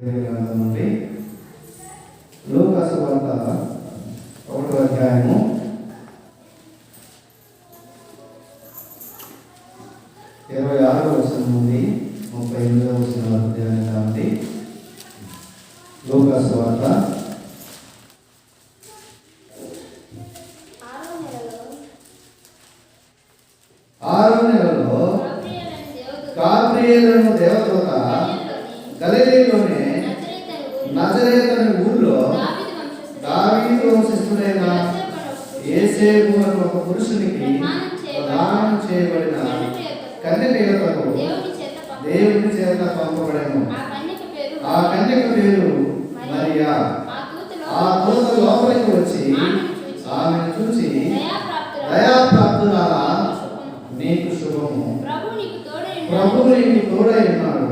నుండి లూకా సువార్త 1వ అధ్యాయము 26వ వచనం నుండి 38వ వచనం వరకు ధ్యానిద్దామండి. లూకా సువార్త 6వ నెలలో గాబ్రియేలు అను దేవదూత గలిలయలోని నజరేతు అనే ఊరిలో దావీదు వంశస్థుడైన యోసేపు అనే ఒక పురుషునికి ప్రదానం చేయబడిన కన్యక యొక్కకు దేవుని చేత పంపబడెను. ఆ కన్యక పేరు మరియా. ఆ దూత లోపలికి వచ్చి ఆమెను చూసి, దయాప్రాప్తురాలా, నీకు శుభము, ప్రభువు నీకు తోడై ఉన్నాడు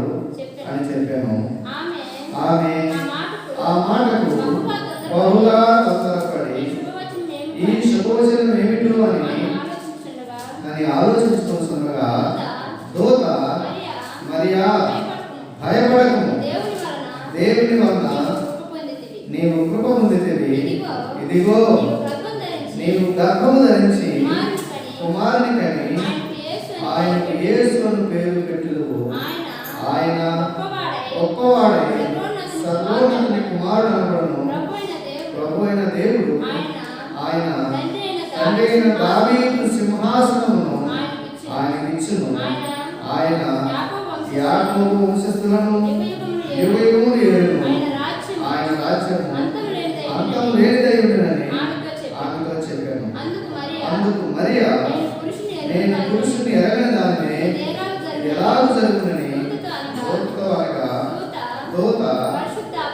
అని చెప్పాను. ఆమె ఆ మాటకు బహుగా తొందరపడి ఈ శుభవచనం ఏమిటో అని ఆలోచించుకుంటుండగా దూత, మరియా, భయపడకము, దేవుని వలన నీవు కృప పొందితివి. ఇదిగో నీవు గర్భము ధరించి కుమారుని కని ఆయనకు యేసు అని పేరు పెట్టుదువు. ఆయన గొప్పవాడై సర్వోన్నతుని కుమారుడు అనబడును. ప్రభు అయిన దేవుడు ఆయన తండ్రి అయిన దావీదు సింహాసనమును ఆయనకిచ్చును. ఆయన యాకోబు వంశస్థులను యుగయుగములు ఏలును. ఆయన రాజ్యము అంతము లేనిదై ఉండునని ఆమెతో చెప్పాను. అందుకు మరియా, నేను పురుషుని ఎరగని దానినే ఇది ఎలాగ జరుగునని అనగా దూత,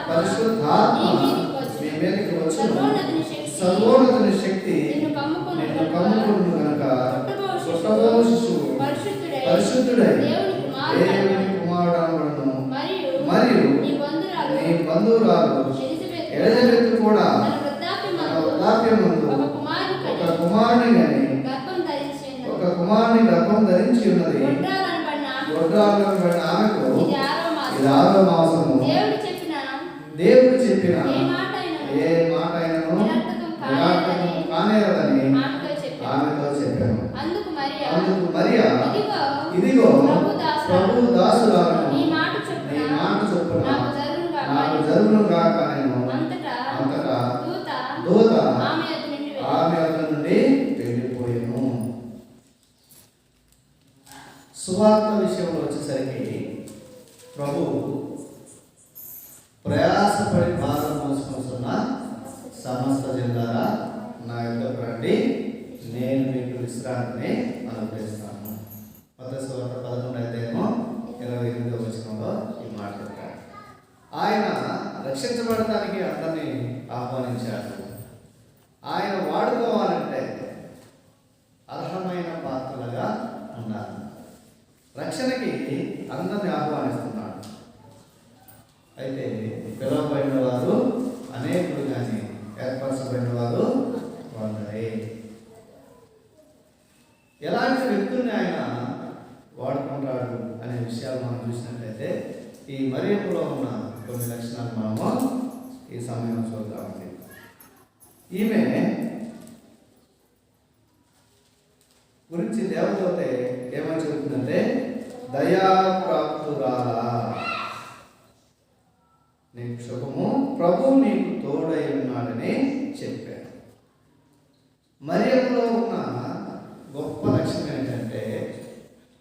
పరిశుద్ధాత్మ మీ మీదకి వచ్చును, సర్వోన్నతుని శక్తి నిన్ను కమ్ముకును గనుక పుట్టబోవు శిశువు పరిశుద్ధుడై దేవుని కుమారుడు అనబడును. మరియు నీ బంధువురాలు ఎలిజబెత్ కూడా వృద్ధాప్యమందు ఒక కుమారుని గర్భం ధరించి ఉన్నది. గొడ్రాలను పడిన ఆమెకు ఇది 6వ మాసము. దేవుడు చెప్పిన ఏ మాట అయినను నిరర్థకము కానేరదని ఆమెతో చెప్పాను. అందుకు మరియా, ఇదిగో ప్రభు దాసురాలను, నీ మాట చొప్పున నాకు జరుగును గాక నేను. అంతటా దూత ఆమె వద్ద నుండి వెళ్ళిపోయాను. సువార్త విషయంలో వచ్చేసరికి ప్రభు ప్రయాసపడి భారం మోసుకొస్తున్న సమస్త జనులారా నా యొద్దకు రండి, నేను మీకు విశ్రాంతిని అనుగ్రహిస్తాను. మత్తయి సువార్త 11వ అధ్యాయము 28వ వచనంలో ఈ మాట చెప్పారు. ఆయన రక్షించబడటానికి అందరినీ ఆహ్వానించాడు. ఆయన వాడుకోవాలంటే అర్హమైన పాత్రలుగా ఉండాలి. రక్షణకి అందరినీ ఆహ్వానిస్తున్నాడు. అయితే పిలువబడిన వారు అనేకులు, కానీ ఏర్పరచబడిన వారు కొందరే. ఎలాంటి వ్యక్తుల్ని ఆయన వాడుకుంటాడు అనే విషయాలు మనం చూసినట్లయితే ఈ మరియమ్మలో ఉన్న కొన్ని లక్షణాలు మనము ఈ సమయంలో చూద్దామండి. ఈమె గురించి దేవదూత ఏమని చెబుతుందంటే, దయాప్రాప్తురాలా, నీకు శుభము, ప్రభువు నీకు తోడై ఉన్నాడని చెప్పాను. మరియమ్మలో ఉన్న గొప్ప లక్షణం ఏంటంటే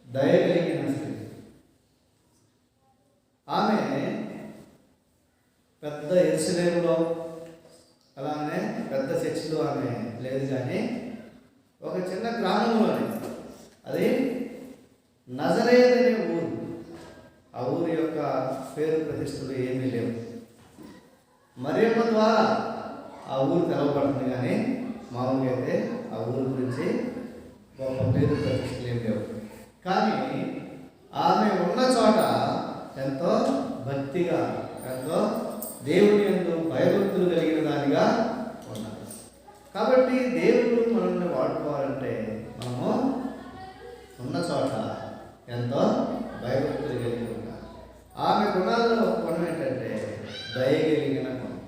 దయ కలిగిన స్త్రీ. ఆమె పెద్ద యెరూషలేములో అలానే పెద్ద చర్చిలో ఆమె లేదు, కానీ ఒక చిన్న గ్రామంలోనే, అది నజరేతు అనే ఊరు. ఆ ఊరి యొక్క పేరు ప్రతిష్టలు ఏమీ లేవు. మరియమ్మ ద్వారా ఆ ఊరు తెలవబడుతుంది, కానీ మామూలుగా అయితే ఆ ఊరు గురించి గొప్ప పేరు ప్రతిష్టలు ఏమి లేవు. కానీ ఆమె ఉన్న చోట ఎంతో భక్తిగా, ఎంతో దేవుని యందు భయభక్తులు కలిగిన దానిగా ఉన్నారు. కాబట్టి దేవుడు మనల్ని వాడుకోవాలంటే మనము ఉన్న చోట ఎంతో భయభక్తులు కలిగి ఉండాలి. ఆమె గుణాల్లో ఒక గుణం ఏంటంటే దయగలిగిన గుణం.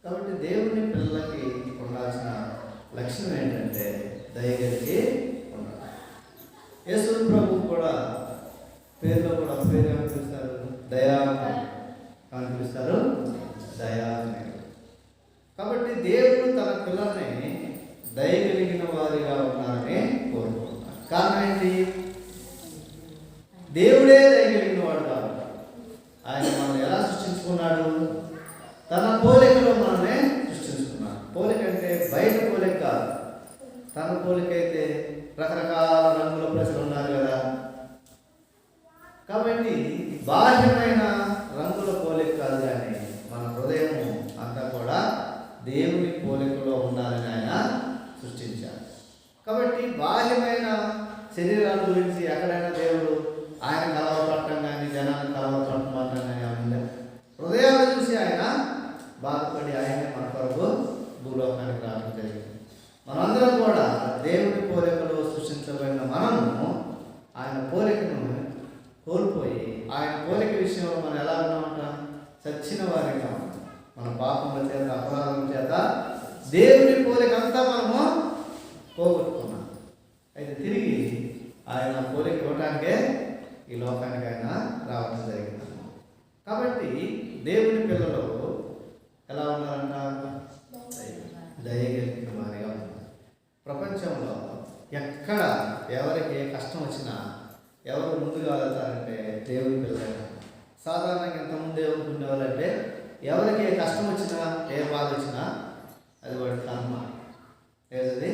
కాబట్టి దేవుని పిల్లలకి ఉండాల్సిన లక్షణం ఏంటంటే దయగలిగి ఉండాలి. యేసు ప్రభు కూడా పేరులో కూడా పేరు ఏమని పిలుస్తారు? దయా అని పిలుస్తారు, దయామయుడు. కాబట్టి దేవుడు తన పిల్లల్ని దయగలిగిన వారిగా ఉన్నారని కోరుకుంటున్నారు. కారణం ఏంటి? దేవుడే దయగలిగిన వాడు కాబట్టి ఆయన మనల్ని ఎలా సృష్టించుకున్నాడు? తన పోలికలో మనల్ని సృష్టించుకున్నాడు. పోలిక అంటే బయట పోలిక కాదు. తన పోలిక అయితే రకరకాల రంగుల ప్రజలు ఉన్నారు కదా. కాబట్టి బాహ్యమైన రంగుల పోలిక కాదు, కానీ మన హృదయం అంతా కూడా దేవుని పోలికలో ఉండాలని ఆయన సృష్టించారు. కాబట్టి బాహ్యమైన శరీరాల గురించి ఎక్కడైనా దేవుడు ఆయన కలవపడటం కానీ జనాన్ని కలవపడటం కానీ ఏమన్నా హృదయాన్ని చూసి ఆయన బాధపడి ఆయనే మన కొరకు భూలోకానికి రావడం జరిగింది. మనందరం కూడా దేవుని పోలికలో సృష్టించబడిన మనము ఆయన పోలికను కోల్పోయి ఆయన పోలిక విషయంలో మనం ఎలా ఉన్నామంట? చచ్చిన వారిగా ఉన్నాం. మన పాపముల చేత అపరాధం చేత దేవుని పోలిక అంతా మనము పోగొట్టుకున్నాం. అయితే తిరిగి ఆయన పోలిక ఇవ్వడానికే ఈ లోకానికి ఆయన రావడం జరిగింది. కాబట్టి దేవుని పిల్లలు ఎలా ఉన్నారంట? దయగలిగిన వారిగా ఉన్నారు. ప్రపంచంలో ఎక్కడ ఎవరికి ఏ కష్టం వచ్చినా ఎవరు ముందుగా వెళ్తారంటే దేవుని పిల్లలు. సాధారణంగా ఇంతకుముందు ఏమనుకునేవాళ్ళంటే ఎవరికి ఏ కష్టం వచ్చినా ఏ బాధ వచ్చినా అది వాడి కర్మ, ఏది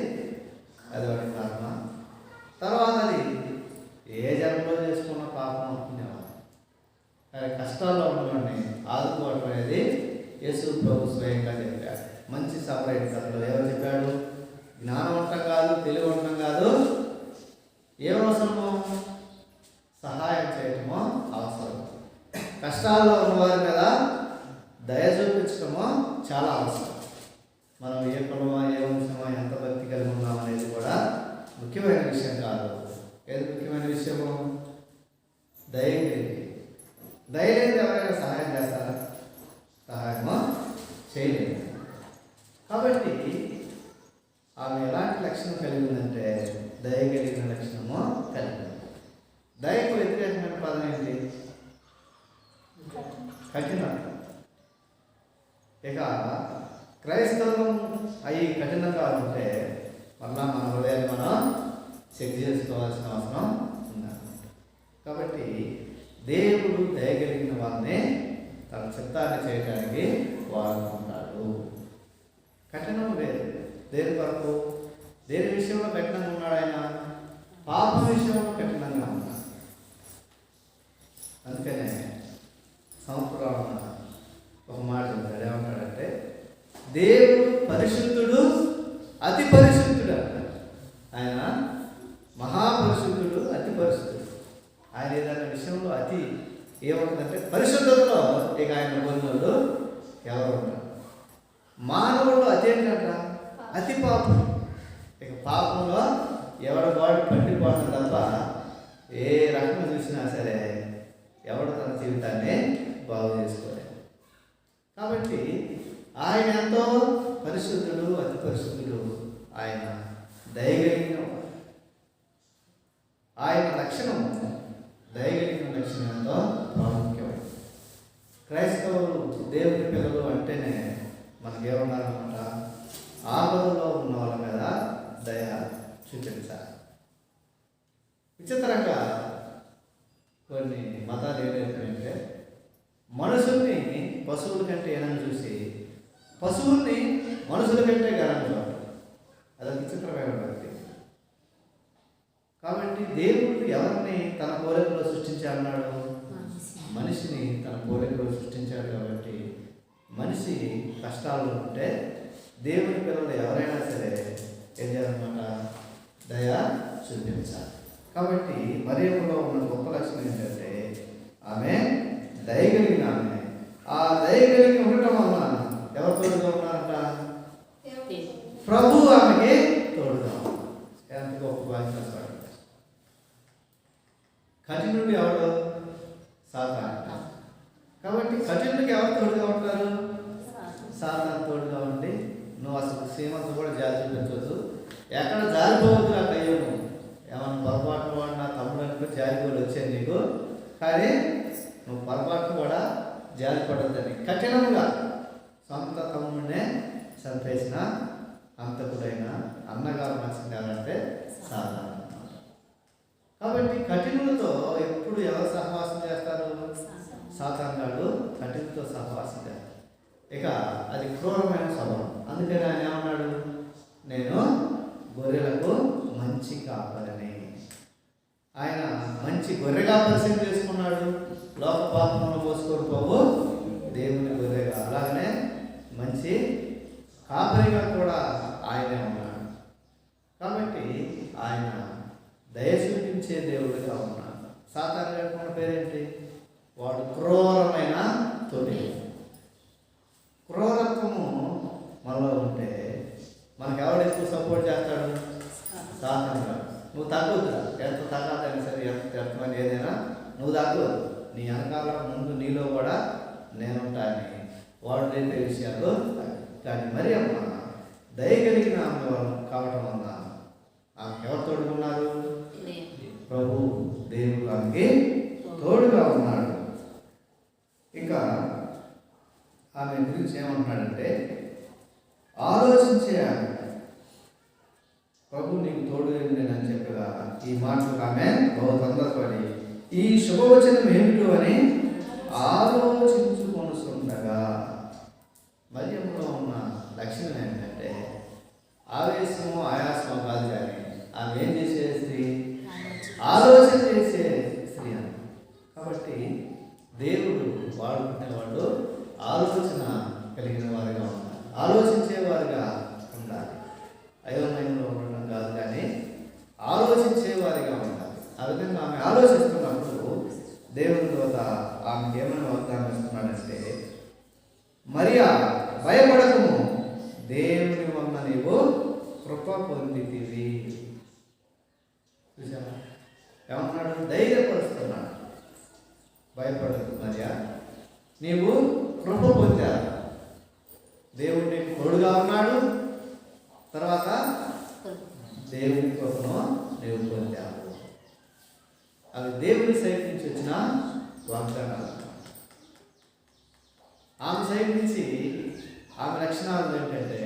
అది వాడి కర్మ, తర్వాత అది ఏ జన్మలో చేసుకున్న పాపం అనుకునేవాళ్ళు. కష్టాల్లో ఉన్నవాడిని ఆదుకోవడం అనేది యేసు ప్రభు స్వయంగా చెప్పాడు. మంచి సపరేట్ కథలో ఎవరు చెప్పాడు? జ్ఞానవంతం కాదు, తెలివివంతం కాదు, ఏమవసరమో సహాయం చేయటమో అవసరం. కష్టాల్లో ఉన్నవారి మీద దయ చూపించటమో చాలా అవసరం. మనం ఏ కులమో ఏ వంశమో ఎంత భక్తి కలిగి ఉన్నాం అనేది కూడా ముఖ్యమైన విషయం కాదు. ఏది ముఖ్యమైన విషయము? దయలేని. దయలేని ఎవరైనా సహాయం చేస్తారా? సహాయమో చేయలేదు. కాబట్టి ఆమె ఎలాంటి లక్షణం కలిగి ఉందంటే దయగలిగిన లక్షణము కలిగి ఉంది. దయకు వ్యతిరేకమైన పదం ఏంటి? కఠినత. ఇక క్రైస్తవం అవి కఠినంగా ఉంటే మళ్ళా మన హృదయాన్ని మనం చెక్ చేసుకోవాల్సిన అవసరం ఉందన్నమాట. కాబట్టి దేవుడు దయగలిగిన వారిని తన చిత్తాన్ని చేయడానికి వాడుకుంటాడు. కఠినం లేదు. దేని కొరకు? దేని విషయంలో కఠినంగా ఉన్నాడు ఆయన? పాప విషయంలో కఠినంగా ఉన్నాడు. అందుకనే సంవత్సరం ఒక మాట ఉంటాడు. ఏమంటాడంటే దేవుడు పరిశుద్ధుడు, అతి పరిశుద్ధుడు అంటాడు. ఆయన మహాపరిశుద్ధుడు, అతి పరిశుద్ధుడు. ఆయన ఏదైనా విషయంలో అతి ఏముంటుందంటే పరిశుద్ధతలో ఇక ఆయన పొందినోళ్ళు ఎవరు ఉంటారు? మానవుడు అతి ఏంటంట? అతి పాపం. ఇక పాపంలో ఎవడు వాడు పండిపోవడం తప్ప ఏ రకంగా చూసినా సరే ఎవడు తన జీవితాన్ని బాగు చేసుకోలేదు. కాబట్టి ఆయన ఎంతో పరిశుద్ధుడు, అతి పరిశుద్ధుడు. ఆయన దయగలిగిన ఆయన లక్షణం, దయగలిగిన లక్షణం ఎంతో ప్రాముఖ్యమైనది. క్రైస్తవులు దేవుని పిల్లలు అంటేనే మనకేమన్నారన్నమాట? ఆపదలో ఉన్న వాళ్ళ మీద దయ చూపించాలి. విచిత్రంగా కొన్ని మతాలు ఏంటంటే మనుషుల్ని పశువుల కంటే ఏనని చూసి పశువుల్ని మనుషుల కంటే ఘనంగా అదొక విచిత్రమైన భక్తి. కాబట్టి దేవుడు ఎవరిని తన పోలికలో సృష్టించాలన్నాడు? మనిషిని తన పోలికలో సృష్టించాడు. కాబట్టి మనిషి కష్టాల్లో ఉంటే దేవుని పిల్లలు ఎవరైనా సరే ఏం చేయాలన్నమాట? దయ చూపించాలి. కాబట్టి మరియమ్మలో ఉన్న గొప్ప లక్షణం ఏంటంటే ఆమె దయగలిగిన ఆమె. ఆ దయగలిగి ఉండటం వలన ఎవరు తోడుగా ఉన్నారంట? ప్రభు ఆమెకి తోడుగా. ఎంత గొప్ప బాధ్యత. కఠినుడు ఎవడు? సాతాను. కాబట్టి కఠినుడికి ఎవరు తోడుగా ఉంటారు? సరిపడద్దని కఠినంగా సొంత తమ్ముడినే చంపేసిన అంతకుడైన అన్నగారు నచ్చింది ఎవరంటే సాతాను. కాబట్టి కఠినులతో ఎప్పుడు ఎవరు సహవాసం చేస్తారు? సాతాను గాడు కఠినతో సహవాసం చేస్తారు. ఇక అది క్రూరమైన స్వభావం. అందుకని ఆయన ఏమన్నాడు? నేను గొర్రెలకు మంచి కాపరిని. ఆయన మంచి గొర్రెగా పరిచయం చేసుకున్నాడు. లోక పాపంలో మోసుకొని పోవు దేవుని గొర్రెగా, అలాగనే మంచి కాపరిగా కూడా ఆయనే ఉన్నాడు. కాబట్టి ఆయన దయ చూపించే దేవుడిగా ఉన్నాడు. సాతాను గారి పేరేంటి? వాడు క్రూరమైన తొలి. క్రూరత్వము మనలో ఉంటే మనకు ఎవడు ఎక్కువ సపోర్ట్ చేస్తాడు? సాతాను గారు. నువ్వు తగ్గొద్దురా, ఎంత తగ్గాలని సరే, ఎంత వ్యర్థమని ఏదైనా నువ్వు తగ్గదు, నీ వెనకాల ముందు నీలో కూడా నేనుంటాని వాడు రేపే విషయాలు. కానీ మరి అమ్మ దయగలిగిన ఆమె కావటం వల్ల ఆమెకు ఎవరు తోడుకున్నారు? ప్రభు దేవుడు ఆమెకి తోడుగా ఉన్నాడు. ఇంకా ఆమె గురించి ఏమంటున్నాడంటే, ఆలోచించే ఆమె ప్రభు నీకు తోడు నేనని చెప్పగా ఈ మాటలు ఆమె బహు తొందరపడి ఈ శుభవచనం ఏమిటో అని ఆలోచించుకొనుస్తుండగా, మరియంలో ఉన్న లక్షణం ఏంటంటే ఆవేశము ఆయాసము కాదు, కానీ ఆమె ఏం చేసే స్త్రీ? ఆలోచన చేసే స్త్రీ అని. కాబట్టి దేవుడు వాడుకునేవాడు ఆలోచన కలిగిన వారిగా ఉండాలి, ఆలోచించేవారిగా ఉండాలి. అయోమయంలో ఉండడం కాదు, కానీ ఆలోచించేవారిగా ఉండాలి. ఆ విధంగా ఆమె ఆలోచిస్తున్నప్పుడు దేవుని దూత ఆమెకి ఏమైనా వాగ్దానం ఇస్తున్నాడంటే, మరియా భయపడకము, దేవుని వలన నీవు కృప పొందితివి. చూసావా ఏమన్నాడు? ధైర్యపరుస్తున్నాడు. భయపడకు మరియా, నీవు కృప పొందావు, దేవుడు నీకు తోడుగా ఉన్నాడు, తర్వాత దేవుని కృపను నీవు పొందావు. అవి దేవుని సైడ్ నుంచి వచ్చిన వాగ్దానాలు. ఆమె సైడ్ నుంచి ఆమె లక్షణాలు ఏంటంటే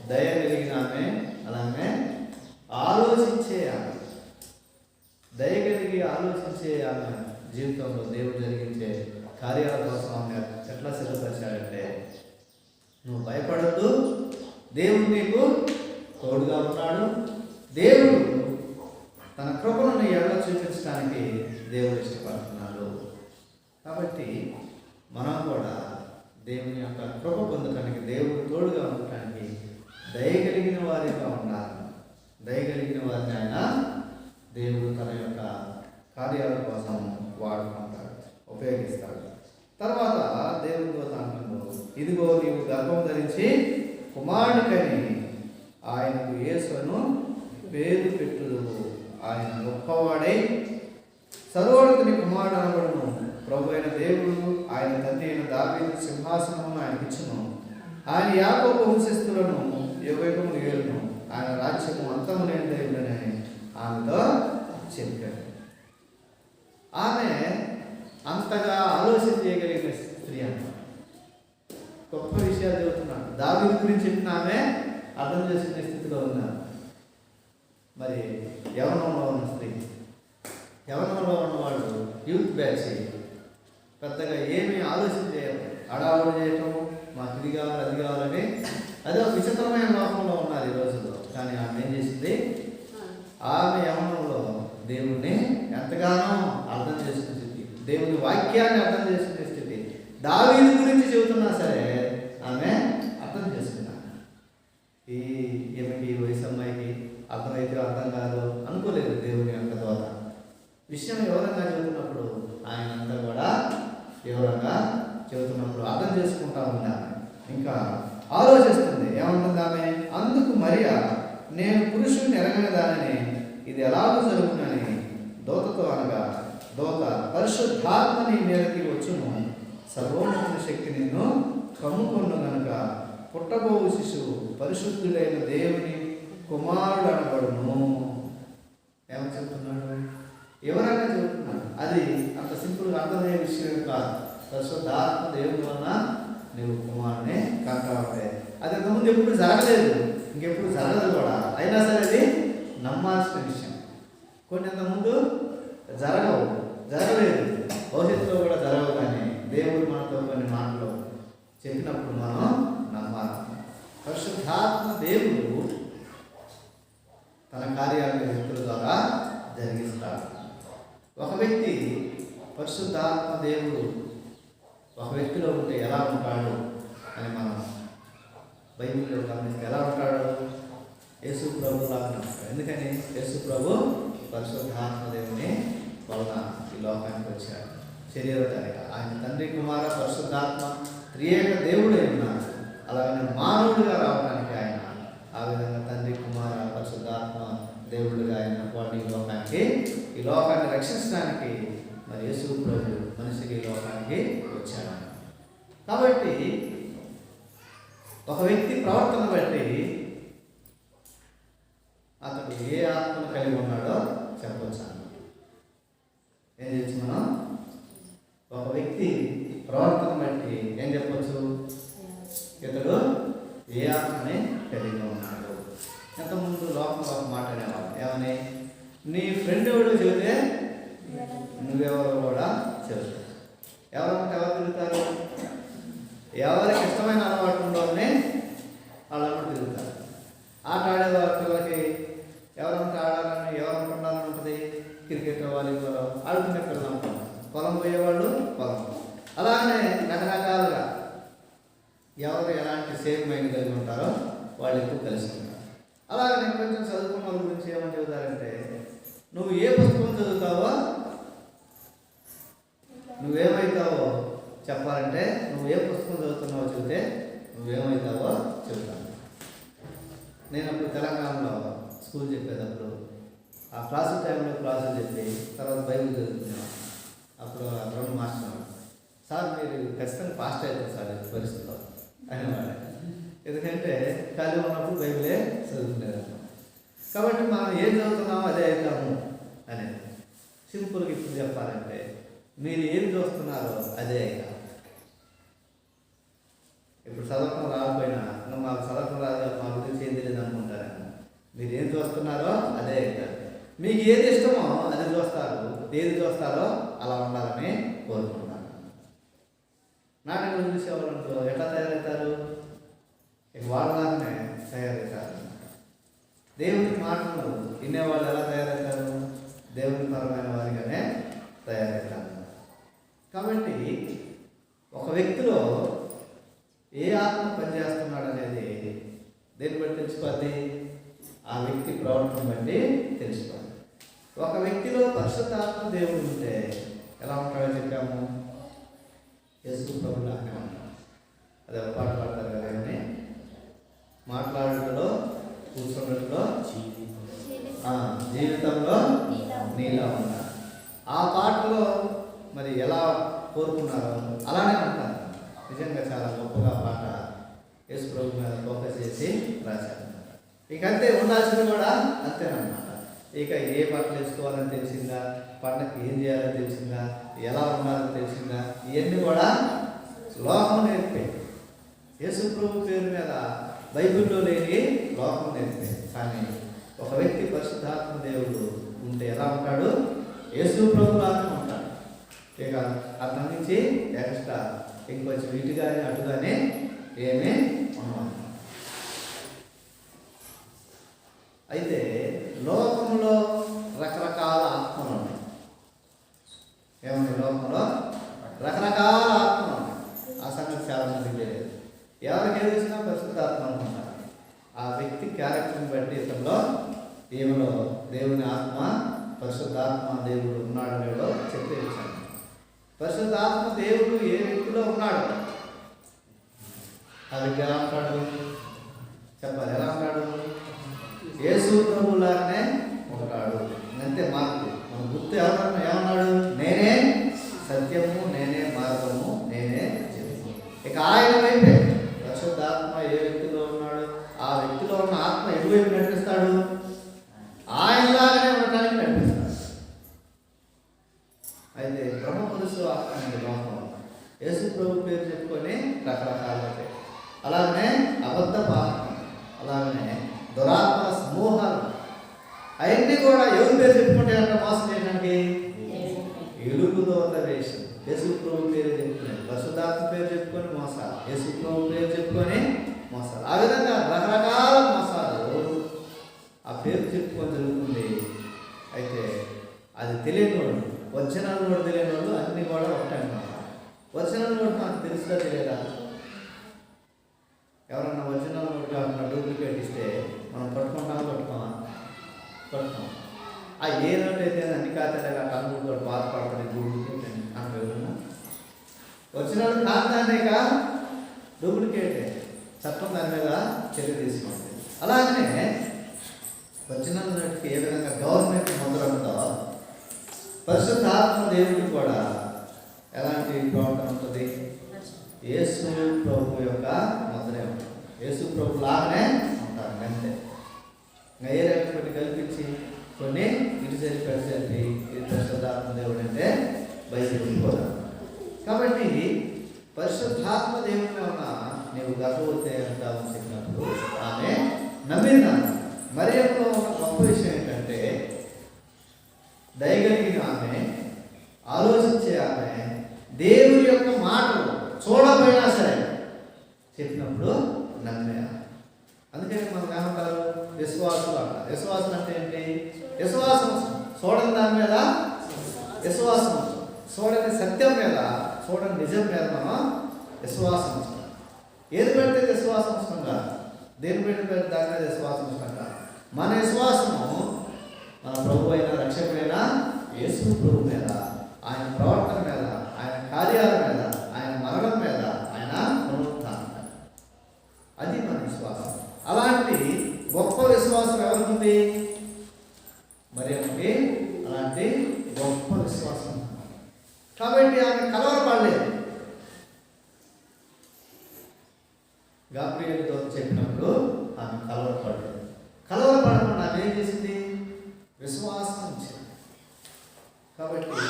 దయ కలిగిన ఆమె, అలాగే ఆలోచించే ఆమె. దయ కలిగి ఆలోచించే ఆమె జీవితంలో దేవుడు జరిగించే కార్యాల కోసం ఆమె ఎట్లా సిద్ధపరిచాడంటే, నువ్వు భయపడద్దు, దేవుడు నీకు తోడుగా ఉన్నాడు, దేవుడు తన కృపను నీ ఎడల చూపించడానికి దేవుడు ఇష్టపడుతున్నాడు. కాబట్టి మనం కూడా దేవుని యొక్క కృప పొందడానికి, దేవుడు తోడుగా ఉండటానికి దయగలిగిన వారిగా ఉండాలి. దయగలిగిన వారిని ఆయన దేవుడు తన యొక్క కార్యాల కోసం వాడుకుంటాడు, ఉపయోగిస్తాడు. తర్వాత దేవుని దూత అంటున్నాడు, ఇదిగో నీవు గర్భం ధరించి కుమారుడికని ఆయనకు యేసును పేరు పెట్టుదువు. ఆయన గొప్పవాడై సర్వోన్నతుని కుమారుడు అనబడును. ప్రభు అయిన దేవుడు ఆయన తండ్రి అయిన దావీదు సింహాసనమును ఆయనకి ఇచ్చును. ఆయన యాకోబు వంశస్థులను యుగయుగములు ఏలును. ఆయన రాజ్యము అంతము లేనిదని ఆమెతో చెప్పాడు. ఆమె అంతగా ఆలోచన చేయగలిగిన స్త్రీ అన్నమాట. గొప్ప విషయాలు చెబుతున్నాడు. దావీదు గురించి చెప్పిన ఆమె అర్థం చేసుకునే స్థితిలో ఉన్నారు. మరి యవ్వనంలో ఉన్న స్త్రీ, యవ్వనంలో ఉన్నవాళ్ళు యూత్ బ్యాచ్ పెద్దగా ఏమీ ఆలోచన చేయరు, అడావుడు చేయటం, మాకు ఇది కావాలి అది కావాలని అదే ఒక విచిత్రమైన లోకంలో ఉన్నారు ఈ రోజుల్లో. కానీ ఆమె ఏం చేసింది? ఆమె యవ్వనంలో దేవుణ్ణి ఎంతగానో అర్థం చేసుకునే స్థితి, దేవుని వాక్యాన్ని అర్థం చేసుకునే స్థితి. దావీదు గురించి చెబుతున్నా సరే ఆమె అర్థం చేసుకున్నాను. ఈమెకి వయసు అమ్మాయికి అర్థమైతే అర్థం కాదు అనుకోలేదు. దేవుని యొక్క ద్వారా విషయం వివరంగా చెబుతున్నప్పుడు ఆయన అంతా కూడా వివరంగా చెబుతున్నప్పుడు అర్థం చేసుకుంటా ఉన్నాను. ఇంకా ఆలోచిస్తుంది. ఏమంటుంది ఆమె? అందుకు మరియా, నేను పురుషుడిని ఎరగని దానిని ఇది ఎలాగో జరుగుతుందని దూతతో అనగా, దూత పరిశుద్ధాత్మ నీ మీదకి వచ్చును, సర్వోన్నతుని శక్తి నిన్ను కమ్ముకొను గనుక పుట్టబోవు శిశువు పరిశుద్ధుడైన దేవుని కుమారుడు అనబడును. ఏమని చెప్తున్నాడు? వివరంగా చెబుతున్నాడు. అది అంత సింపుల్గా అర్థమయ్యే విషయం కాదు. పరిశుద్ధాత్మ దేవుని వలన నీవు కుమారుని కంటావంటే అది అంతకుముందు ఎప్పుడు జరగలేదు, ఇంకెప్పుడు జరగదు కూడా. అయినా సరే అది నమ్మాల్సిన విషయం. కొన్ని అంతకుముందు జరగలేదు, భవిష్యత్తులో కూడా జరగవు. కానీ దేవుడు మనతో కొన్ని మాటలు చెప్పినప్పుడు మనం నమ్మాలి. పరిశుద్ధాత్మ దేవుడు తన కార్యాలను వ్యక్తుల ద్వారా జరిగిస్తాడు. ఒక వ్యక్తి పరిశుద్ధాత్మ దేవుడు ఒక వ్యక్తిలో ఉంటే ఎలా ఉంటాడు అని మనం బైబిల్లో గమనిస్తే ఎలా ఉంటాడు? యేసు ప్రభు లాగా ఉంటాడు. ఎందుకని? యేసు ప్రభు పరిశుద్ధాత్మ దేవుని వలన ఈ లోకానికి వచ్చాడు శరీరధారిగా. ఆయన తండ్రి కుమార పరిశుద్ధాత్మ త్రియేక దేవుడే ఉన్నారు. అలాగనే మానవుడిగా రావడానికి ఆయన ఆ విధంగా తండ్రి కుమార పరిశుద్ధాత్మ దేవుడిగా ఆయన వాడిని ఈ లోకాన్ని రక్షించడానికి మరి యేసు ప్రభు మనిషికి ఈ లోకానికి వచ్చాడు. కాబట్టి ఒక వ్యక్తి ప్రవర్తన బట్టి అతడు ఏ ఆత్మను కలిగి ఉన్నాడో చెప్పవచ్చు. ఏం చేయొచ్చు మనం? ఒక వ్యక్తి ప్రవర్తన బట్టి ఏం చెప్పచ్చు? ఇతడు ఏ ఆత్మని కలిగి ఉన్నాడు. ఇంతకుముందు లోకంలో ఒక మాట అనేవాడు, ఏమని? నీ ఫ్రెండ్ ఎవడో చెబితే నువ్వెవరో కూడా చెబుతావు. ఎవరంటే ఎవరు తిరుగుతారు? ఎవరికి ఇష్టమైన అలవాటు ఉండవని వాళ్ళంతా తిరుగుతారు. ఆట ఆడే పిల్లలకి ఎవరంతా ఆడాలని ఎవరంతా ఉండాలని ఉంటుంది. క్రికెట్, వాలీబాల్ ఆడుకునే పిల్లలు అనుకుంటారు. పొలం పోయేవాళ్ళు పొలం. అలానే రకరకాలుగా ఎవరు ఎలాంటి సేమ్ మైండ్ కలిగి ఉంటారో వాళ్ళు ఎక్కువ కలిసి ఉంటారు. అలాగే నేను కొంచెం చదువుకున్న వాళ్ళ గురించి ఏమని చెబుతారంటే, నువ్వు ఏ పుస్తకం చదువుతావో నువ్వేమవుతావో చెప్పాలంటే, నువ్వు ఏ పుస్తకం చదువుతున్నావో చెబితే నువ్వేమవుతావో చెబుతాను. నేను అప్పుడు తెలంగాణలో స్కూల్ చెప్పేటప్పుడు ఆ క్లాసు టైంలో క్లాసులు చెప్పి తర్వాత బైబిల్ చదువుతున్నాను. అప్పుడు రెండు మాస్టర్, సార్ మీరు ఖచ్చితంగా ఫాస్ట్ అవుతారు సార్ ఈ పరిస్థితిలో అనేవాడు. ఎందుకంటే ఖాళీ ఉన్నప్పుడు బైబిలే చదువుకునేది. కాబట్టి మనం ఏం చదువుతున్నామో అదే అవుతాము అనేది. సింపుల్గా ఇప్పుడు చెప్పాలంటే, మీరు ఏం చూస్తున్నారో అదే అవుతాం. ఇప్పుడు చదవటం రాకపోయినా మాకు చదవటం రాదు, మా గురించి ఏం తెలియదు అనుకుంటారేమో. మీరు ఏం చూస్తున్నారో అదే అవుతారు. మీకు ఏది ఇష్టమో అది చూస్తారు, ఏది చూస్తారో అలా ఉండాలని కోరుకుంటున్నాను. నాటకం చూసేవాళ్ళంటూ ఎట్లా తయారవుతారు? వాళ్ళలాగానే తయారవుతారు. దేవుని మాటలు వినేవాళ్ళు ఎలా తయారవుతారు? దేవుని పరమైన వారిగానే తయారవుతారు. కాబట్టి ఒక వ్యక్తిలో ఏ ఆత్మ పనిచేస్తున్నాడు అనేది దేన్ని బట్టి తెలిసిపోద్ది? ఆ వ్యక్తి ప్రవర్తన బట్టి తెలిసిపోద్ది. ఒక వ్యక్తిలో పరిశుద్ధాత్మ దేవుడు ఉంటే ఎలా ఉంటాడో చెప్పాము. యేసు ప్రభులాగానే ఉంటాడు. అదే ఒక పాట పాడతారు కదా, ఏమని? మాట్లాడటంలో కూర్చున్నట్లో జీవితంలో నీలా ఉన్నారు. ఆ పాటలో మరి ఎలా కోరుకున్నారో అలానే ఉంటారు. నిజంగా చాలా గొప్పగా పాట యేసు ప్రభు మీద ఫోకస్ చేసి రాశారు. ఇక అంతే ఉండాల్సింది కూడా అంతేనమాట. ఇక ఏ బట్టలు వేసుకోవాలని తెలిసిందా, పండగకి ఏం చేయాలని తెలిసిందా, ఎలా ఉండాలని తెలిసిందా, ఇవన్నీ కూడా లోకం నేర్పే. యేసు ప్రభు పేరు మీద బైబిల్లో లేని లోకం నేర్పే. కానీ ఒక వ్యక్తి పరిశుద్ధాత్మ దేవుడు ఉంటే ఎలా ఉంటాడు? యేసు ప్రభు లాగా ఉంటాడు. ఇక అతని నుంచి ఎక్స్ట్రా ఇంకొంచెం ఇటుగానే అటుగానే ఏమీ ఉండవు. అయితే లోకంలో రకరకాల ఆత్మలు ఉన్నాయి. ఏమన్నా లోకంలో రకరకాల ఆత్మలు ఉన్నాయి. ఆ సంగతి చాలా మందికి తెలియదు. ఎవరికి ఏది వచ్చినా పరిశుద్ధాత్మ అనుకుంటారు. ఆ వ్యక్తి క్యారెక్టర్ని బట్టి ఇతనిలో ఈమెలో దేవుని ఆత్మ పరిశుద్ధాత్మ దేవుడు ఉన్నాడనేదో చెప్పే విషయం. పరిశుద్ధాత్మ దేవుడు ఏ వ్యక్తిలో ఉన్నాడు ఆ వ్యక్తి ఎలా ఉంటాడు చెప్పాలి. ఎలా ఉంటాడు? యేసు ప్రభులాగానే ఉంటాడు. అంతే మార్పు. మన గుర్తు ఎవరన్నా ఏమన్నాడు? నేనే సత్యము, నేనే మార్గము, నేనే జీవము. ఇక ఆయన వైపే పరిశుద్ధాత్మ ఏ వ్యక్తిలో ఉన్నాడు ఆ వ్యక్తిలో ఉన్న ఆత్మ ఎటువైపు నడిపిస్తాడు? ఆయనలాగానే ఉండటానికి నడిపిస్తాడు. అయితే బ్రహ్మ పురుషు ఆత్మ లోకంలో రకరకాలు. అలాగనే అబద్ధ పాపం, అలాగనే దురాత్మ సమూహాలు, అవన్నీ కూడా ఎవరి పేరు చెప్పుకుంటే అంటే మోసం చేయడానికి ఎలుగుదోత వేషం. యేసు ప్రభు పేరు చెప్పుకుని, పరిశుద్ధాత్మ పేరు చెప్పుకొని మోసాలు, యేసు ప్రభు పేరు చెప్పుకొని మోసాలు. ఆ విధంగా రకరకాల మోసాలు ఆ పేరు చెప్పుకొని జరుగుతుంది. అయితే అది తెలియని వాళ్ళు, వచనాలు కూడా తెలియని వాళ్ళు అన్నీ కూడా ఒకటే అన్నమాట. వచనాలు కూడా నాకు తెలుసుగా తెలియదా? ఎవరన్నా వచనాలు కూడా కాకుండా డూప్లికేట్ ఇస్తే మనం పట్టుకుంటామా పట్టుకోం. ఆ ఏ నోట్ అయితే అన్ని ఖాతాలుగా కన్నులు కూడా బాధపడుతుంది డూప్లికేట్ అని అంటే వచనాలు కాదానేక డూప్లికేటే, చట్టం దాని మీద చర్య తీసుకుంటుంది. అలాగనే వచనాలకి ఏ విధంగా గవర్నమెంట్ మొదలవుతుందో పరిశుద్ధాత్మ దేవుడికి కూడా ఎలాంటి ప్రవర్తన ఉంటుంది? యేసు ప్రభు యొక్క ముద్రే ఉంటుంది. యేసు ప్రభు లాగానే ఉంటారు అంతే. ఇంకా ఏ రకం కల్పించి కొన్ని ఇటు సరి పరిస్థితి ఇది పరిశుద్ధాత్మ దేవుడు అంటే బయటకు వెళ్ళిపోతాం. కాబట్టి పరిశుద్ధాత్మ దేవుని వలన నీవు గర్భవతి అంటామని చెప్పినప్పుడు ఆమె నమ్మిందా? మరియంలో ఉన్న గొప్ప విషయం ఏంటంటే దయగలిగిన ఆమె, ఆలోచించే ఆమె, దేవుని యొక్క మాటలు చూడకపోయినా సరే చెప్పినప్పుడు నమ్మే. అందుకని మనకు ఏమంటారు? విశ్వాసులు అంటారు. విశ్వాసం అంటే ఏంటి? విశ్వాసం చూడని దాని మీద విశ్వాసం, చూడని సత్యం మీద, చూడని నిజం మీద మనం విశ్వాసం ఉంచుతాం. ఏది పెడితే విశ్వాసం వస్తుందా? దేని పెడితే దాని మీద విశ్వాసం వస్తుందా? మన విశ్వాసము మన ప్రభు అయిన రక్షకుడైన యేసు ప్రభు మీద, ఆయన ప్రవర్తన మీద, ఆయన కార్యాల మీద, ఆయన మరణం మీద, ఆయన పునరుత్థానం మీద. అది మన విశ్వాసం. అలాంటి గొప్ప విశ్వాసం ఎవరికి? మరి ఆమెకి అలాంటి గొప్ప విశ్వాసం. కాబట్టి ఆమె కలవరపడలేదు. గాబ్రియేలుతో చెప్పినప్పుడు ఆమె కలవరపడలేదు. కలవరపడకుండా ఆమె ఏం చేసింది? విశ్వాసం ఇచ్చింది. కాబట్టి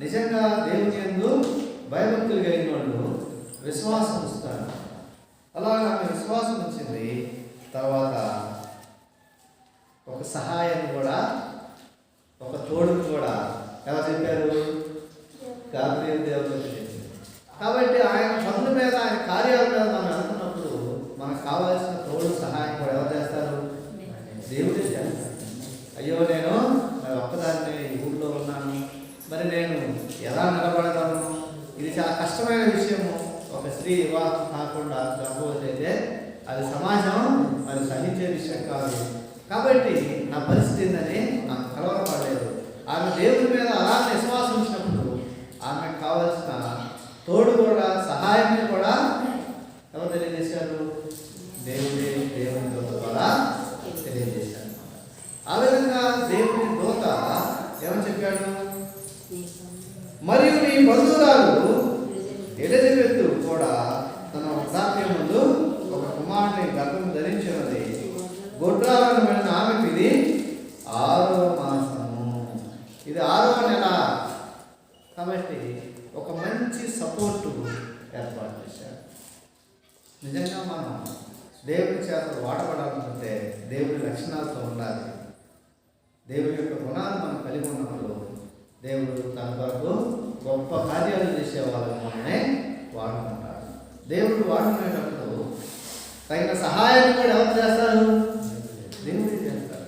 నిజంగా దేవుని యందు భయభక్తులు కలిగిన వాళ్ళు విశ్వాసం ఇస్తారు. అలాగే ఆమె విశ్వాసం వచ్చింది. తర్వాత ఒక సహాయాన్ని కూడా, ఒక తోడుని కూడా ఎవరు చెప్పారు? గాబ్రియేలు దేవుడికి చెప్పింది. కాబట్టి ఆయన పనుల మీద, ఆయన కార్యాల మీద మనం వెళ్తున్నప్పుడు మనకు కావాల్సిన తోడు సహాయం కూడా ఎవరు చేస్తారు? దేవుడే చేస్తారు. అయ్యో నేను ఒక్కదాన్ని ఊళ్ళో ఉన్నాను, మరి నేను ఎలా నిలబడగలను? ఇది చాలా కష్టమైన విషయము. ఒక స్త్రీ వివాహం కాకుండా గర్భవతి అయితే అది సమాజం మరి సహించే విషయం కాదు. కాబట్టి నా పరిస్థితి ఏందని నాకు కలవరపడలేదు. ఆమె దేవుని మీద అలా విశ్వాసం ఉంచినప్పుడు ఆమెకు కావాల్సిన తోడు కూడా, సహాయాన్ని కూడా ఎవరు తెలియజేశారు? దేవుని దూత ద్వారా తెలియజేశారు. ఆ విధంగా దేవుని దూత ఏమని చెప్పాడు? మరియు నీ బంధువురాలు ఎలిజబెత్ కూడా తన వృద్ధాప్యం ముందు ఒక కుమారుని గర్భం ధరించినది. గొడ్రాలను వెళ్ళిన ఆమెకు ఇది 6వ మాసము, ఇది 6వ నెల. కాబట్టి ఒక మంచి సపోర్టు ఏర్పాటు చేశారు. నిజంగా మనం దేవుని చేత వాడబడాలనుకుంటే దేవుని లక్షణాలతో ఉండాలి. దేవుని యొక్క గుణాలు మనం కలిగి ఉన్నప్పుడు దేవుడు తన కొరకు గొప్ప కార్యాలు చేసే వాళ్ళనే వాడుకుంటాడు. దేవుడు వాడుకునేటప్పుడు తగిన సహాయాన్ని కూడా ఎవరు చేస్తారు? దేవుడు చేస్తారు.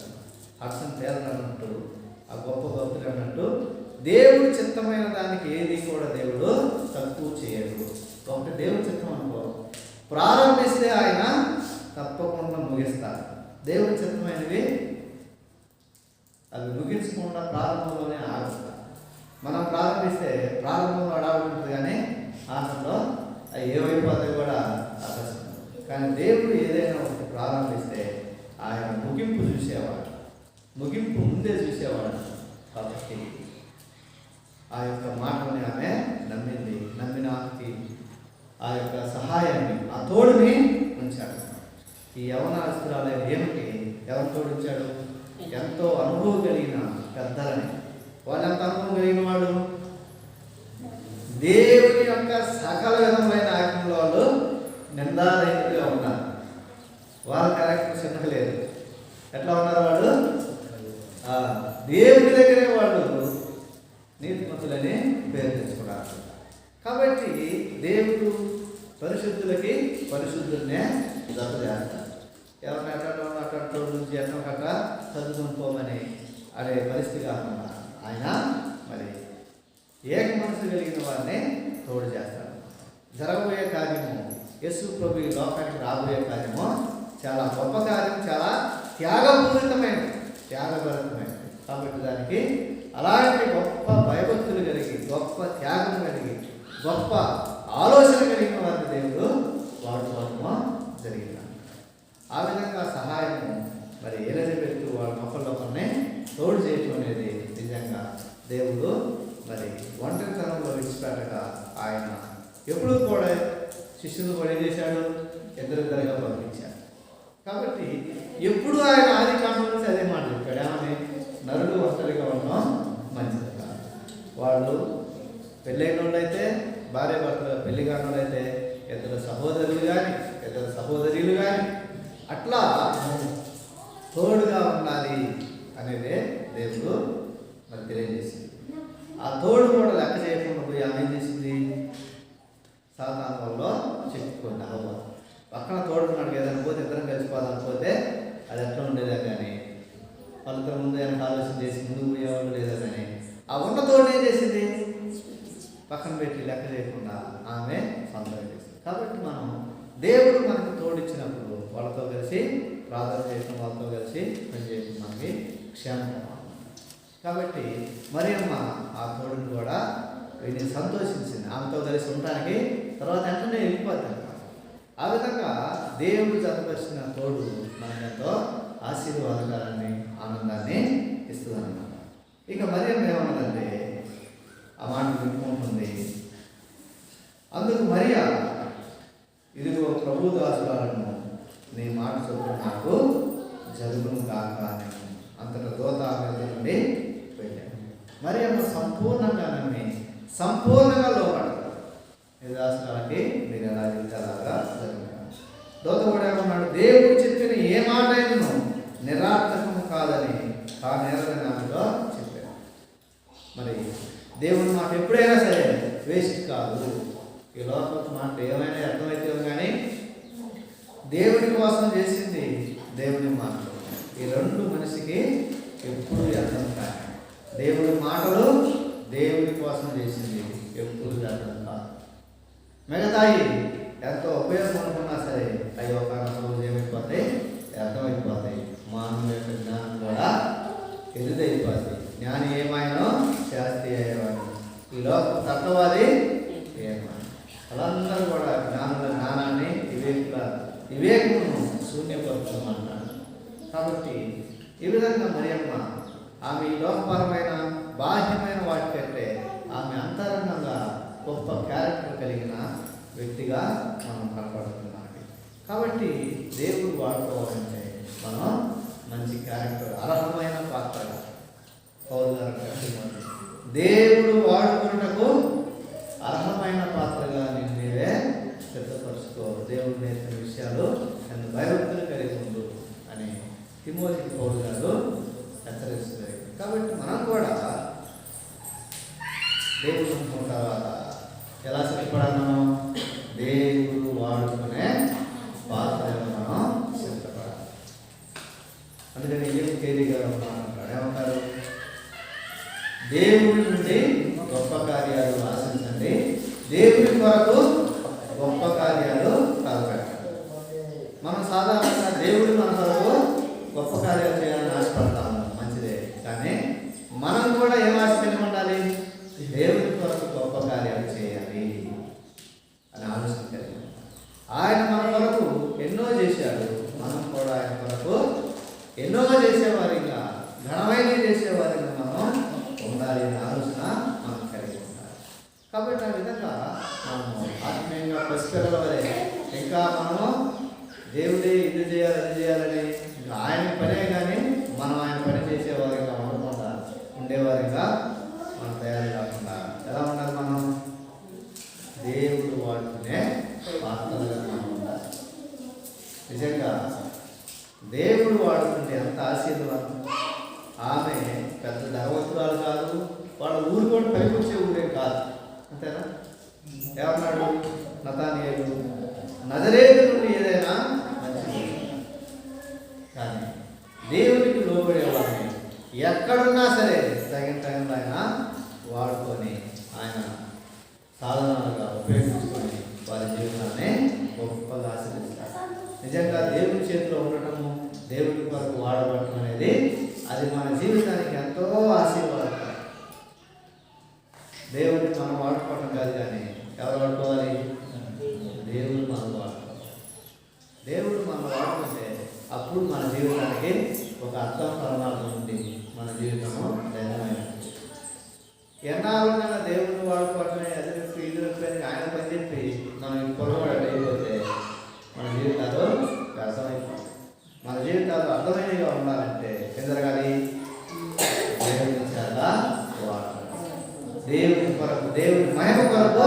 అర్థం తేలన్నట్టు, ఆ గొప్ప భక్తులు అన్నట్టు దేవుడు చిత్తమైన దానికి ఏది కూడా దేవుడు తక్కువ చేయడు. ఒకటి దేవుడి చిత్తం అనుకో, ప్రారంభిస్తే ఆయన తప్పకుండా ముగిస్తారు. దేవుడి చిత్తమైనవి అవి ముగించకుండా ప్రారంభంలోనే ఆగుతారు. మనం ప్రారంభిస్తే ప్రారంభంలో అడావుంటుంది, కానీ ఆనందంలో అవి ఏమైపోతాయి కూడా ఆకర్షణ. కానీ దేవుడు ఏదైనా ఒకటి ప్రారంభిస్తే ఆయన ముగింపు చూసేవాడు, ముగింపు ముందే చూసేవాడు. కాబట్టి ఆ యొక్క మాటని ఆమె నమ్మింది. నమ్మిన ఆమెకి ఆ యొక్క సహాయాన్ని, ఆ తోడుని ఉంచాడు. ఈ యవనస్తురాలైన ఏమిటి ఎవరు తోడించాడు? ఎంతో అనుభవం కలిగిన పెద్దలని. వాళ్ళు ఎంత అనుభవం కలిగిన వాడు? దేవుని యొక్క సకల విధమైన ఆజ్ఞల వాళ్ళు చిన్నకలేరు. ఎట్లా ఉన్నారు వాళ్ళు? దేవుడి దగ్గరే వాళ్ళు నీతిమంతులని పేరు తెచ్చుకున్నారు. కాబట్టి దేవుడు పరిశుద్ధులకి పరిశుద్ధులనే జత చేస్తారు. ఎవరిని అట్ట నుంచి ఎన్నో కట్ట చదువుకొని పోమని అనే పరిస్థితి కాకుండా ఆయన మరి ఏక మనసు కలిగిన వారిని తోడు చేస్తాడు. జరగబోయే కార్యము, యేసు ప్రభు ఈ లోకానికి రాబోయే కార్యము చాలా గొప్ప కార్యం, చాలా త్యాగభరితమైనది. కాబట్టి దానికి అలాంటి గొప్ప భయభక్తులు కలిగి, గొప్ప త్యాగం కలిగి, గొప్ప ఆలోచన కలిగిన వారిని దేవుడు వాడుకోవడము జరిగింది. ఆ విధంగా సహాయము మరి ఎలిజబెత్ వాళ్ళ మొక్కల్లోనే తోడు చేయటం అనేది నిజంగా దేవుడు మరి ఒంటరితనంలో విడిచిపెట్టగా ఆయన ఎప్పుడు కూడా శిష్యులు కూడా ఏం చేశాడు? ఇద్దరిద్దరుగా పంపించాడు. కాబట్టి ఎప్పుడు ఆయన ఆది కాండం నుంచి అదే మాట చెప్పాడు. ఏమని? నరుడు ఒంటరిగా ఉండడం మంచిది కాదు. వాళ్ళు పెళ్ళైన వాళ్ళైతే, భార్య భర్తలు పెళ్లి కాని వాళ్ళైతే ఇద్దరు సహోదరులు కానీ ఇద్దరు సహోదరులు కానీ అట్లా తోడుగా ఉండాలి అనేదే దేవుడు మరి తెలియజేసింది. ఆ తోడు కూడా లెక్క చేయకుండా పోయి ఆమె ఏం చేసింది? సాతాను వల్ల చెప్పుకుంది. అవ్వ పక్కన తోడుకున్నాడు ఏదైనా పోతే ఇద్దరం కలిసిపోదానిపోతే అది ఎట్లా ఉండేదా కానీ వాళ్ళతో ముందు ఏమైనా ఆలోచన చేసి ముందుకు పోయేవాళ్ళు లేదా కానీ ఆ ఉన్న తోడు ఏం చేసింది? పక్కన పెట్టి లెక్క చేయకుండా ఆమె సొంతంగా చేసింది. కాబట్టి మనం దేవుడు మనకు తోడిచ్చినప్పుడు వాళ్ళతో కలిసి ప్రార్థన చేయడం, వాళ్ళతో కలిసి పనిచేయడం మనకి క్షేమం. కాబట్టి మరియమ్మ ఆ తోడుని కూడా విని సంతోషించింది. ఆమెతో కలిసి ఉండటానికి తర్వాత వెంటనే వెళ్ళిపోతాను. ఆ విధంగా దేవుడు జతపరిచిన తోడు మనకెంతో ఆశీర్వాదకరాన్ని, ఆనందాన్ని ఇస్తుందన్నమాట. ఇక మరియమ్మ ఏమన్నదంటే ఆ మాట వినుకుంటుంది. అందుకు మరియా, ఇదిగో ప్రభు దాసురాలను, నీ మాట చొప్పున నాకు జరుగును కాక అని అంతటా దూత ఆమె నుండి వెళ్ళాను. మరియమ్మ సంపూర్ణంగా నమ్మి సంపూర్ణంగా లోపడతారు. ఈ దాసురాలకి మీరు ఎలా చెప్తే అలాగా జరుగుతారు. దూత కూడా ఏమన్నాడు? దేవుడు చెప్పిన ఏ మాట అయినను నిరార్థకము కాదని ఆ నేరని ఆమెతో చెప్పారు. మరి దేవుని మాట ఎప్పుడైనా సరే వేస్ట్ కాదు. ఈ లోకపు మాట ఏమైనా అర్థమైతే కానీ దేవుని కోసం చేసింది దేవుని మాటలు ఈ రెండు మనిషికి ఎప్పుడు అర్థం కాదు. దేవుడి మాటలు దేవుడి కోసం చేసింది ఎప్పుడు అర్థం కాదు. మిగతాయి ఎంతో ఉపయోగం అనుకున్నా సరే అవి ఒక రోజు ఏమైపోతాయి? అర్థమైపోతాయి. మానవ యొక్క జ్ఞానం కూడా ఎదురైపోతాయి. జ్ఞాని ఏమైనా శాస్త్రి అయ్యేవాడు, ఈ లోక తత్వవాది ఏమైనా, వాళ్ళందరూ కూడా జ్ఞానాన్ని వివేకమును శూన్యపరుచమంటారు. కాబట్టి ఈ విధంగా మరియమ్మ ఆమె ఈ లోకపరమైన బాహ్యమైన వాటికంటే ఆమె అంతరంగంగా గొప్ప క్యారెక్టర్ కలిగిన వ్యక్తిగా మనం కనపడుతున్నాం. కాబట్టి దేవుడు వాడుకోవాలంటే మనం మంచి క్యారెక్టర్, అర్హమైన పాత్రగా పౌలు గారు కట్టినట్టు దేవుడు వాడుకున్నటకు అర్హమైన పాత్రగా నేను మీరే సిద్ధపరుచుకో. దేవుడు నేర్పిన విషయాలు నన్ను భయభక్తులు కలిగి ఉండు అని తిమోతికి పౌలు గారు హెచ్చరిస్తారు. కాబట్టి మనం కూడా దేవుడు అనుకున్న తర్వాత ఎలా సిద్ధపడాలి? మనం దేవుడు వాడుకునే పాత్రగా మనం సిద్ధపడాలి. అందుకని కేరీ గారు అంటారు, ఏమంటారు? దేవుడి నుండి గొప్ప కార్యాలు ఆశించండి, దేవుడి కొరకు గొప్ప కార్యాలు తలపెట్టండి. మనం సాధారణంగా దేవుడి మన కొరకు గొప్ప కార్యాలు చేయాలని ఆశపడతాము, మంచిదే. కానీ మనం కూడా ఏం ఆశ కలిగి ఉండాలి? దేవుడి కొరకు గొప్ప కార్యాలు చేయాలి అని ఆలోచన కలిగి ఉండాలి. ఆయన మన కొరకు ఎన్నో చేశాడు, మనం కూడా ఆయన కొరకు ఎన్నో చేసేవారిగా, ఘనమైన చేసేవారిగా మనం ఉండాలి అనే ఆలోచన మనం కలిగి ఉండాలి. కాబట్టి ఆ విధంగా మనము ఆత్మీయంగా పసిపిల్లల వరే ఇంకా మనము దేవుడే ఇది చేయాలి అది చేయాలని ఇంకా ఆయన పనే కానీ మనం ఆయన పని చేసేవారిగా ఉండకుండా ఉండేవారిగా మనం తయారు కాకుండా ఎలా ఉండాలి? మనం దేవుడు వాడుకునే పాత్రలుగా మనం ఉండాలి. నిజంగా దేవుడు వాడుతుంటే ఎంత ఆశీర్వాదం. ఆమె పెద్ద ధనవంతురాలు కాదు, వాళ్ళ ఊరు కూడా పనికొచ్చే ఊరే కాదు. అంతేనా? ఏమన్నాడు నతానియేలు? నజరేతు నుండి ఏదైనా మంచిది, కానీ దేవునికి లోబడే వాళ్ళని ఎక్కడున్నా సరే తగిన ఆయన వాడుకొని ఆయన సాధనాలుగా ఉపయోగించుకొని వారి జీవితాన్ని గొప్పగా ఆశీర్వదిస్తారు. నిజంగా దేవుని చేతిలో ఉండటము, దేవుడి కొరకు వాడబడటం అనేది అది మన జీవితానికి ఎంతో ఆశీర్వాదకరం. దేవుడిని మనం వాడుకోవటం కాదు, కానీ ఎవరు వాడుకోవాలి? దేవుడు మనం వాడుకోవాలి. దేవుడు మనం వాడుకుంటే అప్పుడు మన జీవితానికి ఒక అర్థం పరమార్థం ఉంది, మన జీవితము ధన్యమైన. ఎన్నాళ్ళైనా దేవుడిని వాడుకోవటమే అది చెప్పి ఇది చెప్పి ఆయన పని చెప్పి మనం పొరపాటు అయిపోతే మన జీవితాలు వ్యర్థమైపోతాయి. మన జీవితాలు అర్థమైనవిగా ఉండాలంటే ఏం జరగాలి? దేవుని చేత వాడాలి. దేవుని కొరకు, దేవుని మహిమ కొరకు